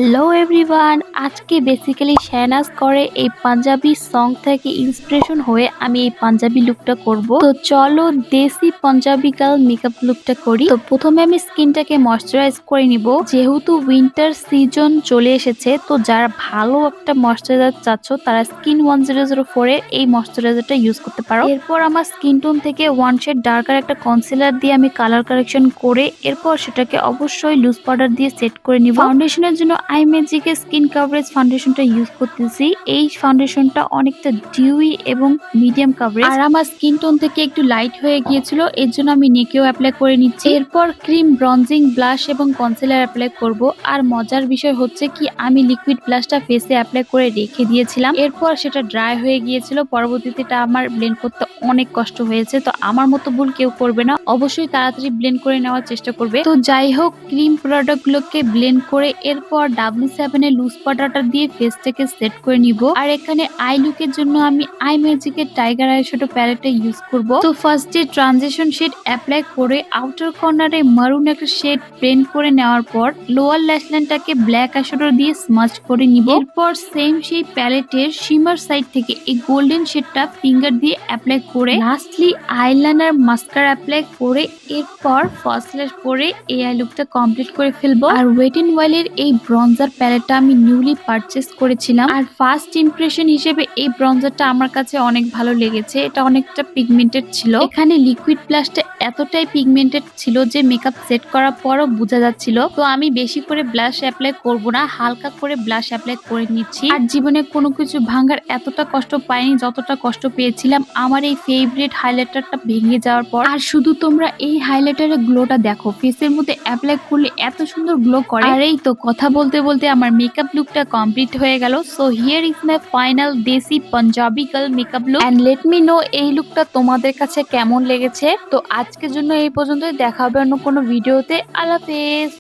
Hello everyone, আজকে basically Shahnaz করে এই পাঞ্জাবি সং থেকে ইন্সপিরেশন হয়ে আমি এই পাঞ্জাবি লুকটা করব। তো চলো দেশি পাঞ্জাবি গার্ল মেকআপ লুকটা করি। তো প্রথমে আমি স্কিনটাকে ময়শ্চারাইজ করে নিব। যেহেতু উইন্টার সিজন চলে এসেছে, তো যারা ভালো একটা ময়শ্চারাইজার চাচ্ছ তারা স্কিন 1004 এর এই ময়শ্চারাইজারটা ইউজ করতে পারো। এরপর আমার স্কিন টোন থেকে ওয়ান শেড ডার্কার একটা কনসিলার দিয়ে আমি কালার কারেকশন করে এরপর সেটাকে অবশ্যই লুজ পাউডার দিয়ে সেট করে নিব। ফাউন্ডেশনের জন্য iMagic এর স্কিন কভারেজ ফাউন্ডেশনটা ইউজ করতেছি। এই ফাউন্ডেশনটা অনেকটা ডিউই এবং মিডিয়াম কভারেজ, আর আমার স্কিন টোন থেকে একটু লাইট হয়ে গিয়েছিল, এর জন্য আমি নেকেও অ্যাপ্লাই করে নিচ্ছি। এরপর ক্রিম, ব্রঞ্জিং, ব্লাশ এবং কনসিলার অ্যাপ্লাই করব। আর মজার বিষয় হচ্ছে কি, আমি লিকুইড ব্লাশটা ফেসে অ্যাপ্লাই করে রেখে দিয়েছিলাম, এরপর সেটা ড্রাই হয়ে গিয়েছিল। পরবর্তীতে এটা আমার ব্লেন্ড করতে অনেক কষ্ট হয়েছে। তো আমার মতো ভুল কেউ করবে না, অবশ্যই তাড়াতাড়ি ব্লেন্ড করে নেওয়ার চেষ্টা করবে। তো যাই হোক, ক্রিম প্রোডাক্ট গুলোকে ব্লেন্ড করে এরপর W7 এর লুজ পাউডারটা দিয়ে ফেসটাকে সেট করে নিব। আর এখানে আই লুকের জন্য আমি iMagic এর টাইগার আই শ্যাডো প্যালেটটা ইউজ করব। তো ফার্স্টে ট্রানজিশন শেড অ্যাপ্লাই করে আউটার কর্নারে মারুন একটা শেড ব্লেন্ড করে নেওয়ার পর লোয়ার ল্যাশ লাইনটাকে ব্ল্যাক আই শ্যাডো দিয়ে স্মাচ করে নিব। এরপর সেম সেই প্যালেটের শিমার সাইড থেকে এই গোল্ডেন শেডটা ফিঙ্গার দিয়ে অ্যাপ্লাই করে লাস্টলি আইলাইনার মাস্কারা অ্যাপ্লাই করে এরপর ফার্স্ট ল্যাশ পরে এই আই লুকটা কমপ্লিট করে ফেলবো। আর ওয়েট এন্ড ওয়াইল্ড এর এই ব্রঞ্জার প্যালেটটা আমি নিউলি পারচেস করেছিলাম, আর ফার্স্ট ইমপ্রেশন হিসেবে এই ব্রঞ্জারটা আমার কাছে অনেক ভালো লেগেছে। এটা অনেকটা পিগমেন্টেড ছিল, এখানে লিকুইড ব্লাশটা এতটাই পিগমেন্টেড ছিল যে মেকআপ সেট করার পরও বোঝা যাচ্ছিল। তো আমি বেশি করে ব্লাশ অ্যাপ্লাই করব না, হালকা করে ব্লাশ অ্যাপ্লাই করে নিচ্ছি। আর জীবনে কোনো কিছু ভাঙার এতটা কষ্ট পাইনি যতটা কষ্ট পেয়েছিলাম আমার এই ফেভারিট হাইলাইটারটা ভেঙে যাওয়ার পর। আর শুধু তোমরা এই হাইলাইটারের গ্লোটা দেখো, ফেসের মধ্যে অ্যাপ্লাই করলে এত সুন্দর গ্লো করে। আর এই তো কথা বলতে বলতে আমার মেকআপ লুকটা কমপ্লিট হয়ে গেল। So here is my final desi Punjabi girl makeup look, and let me know এই লুকটা তোমাদের কাছে কেমন লেগেছে। তো আজকের জন্য এই পর্যন্তই, দেখা হবে অন্য কোনো ভিডিওতে। আল্লাহ হাফেজ।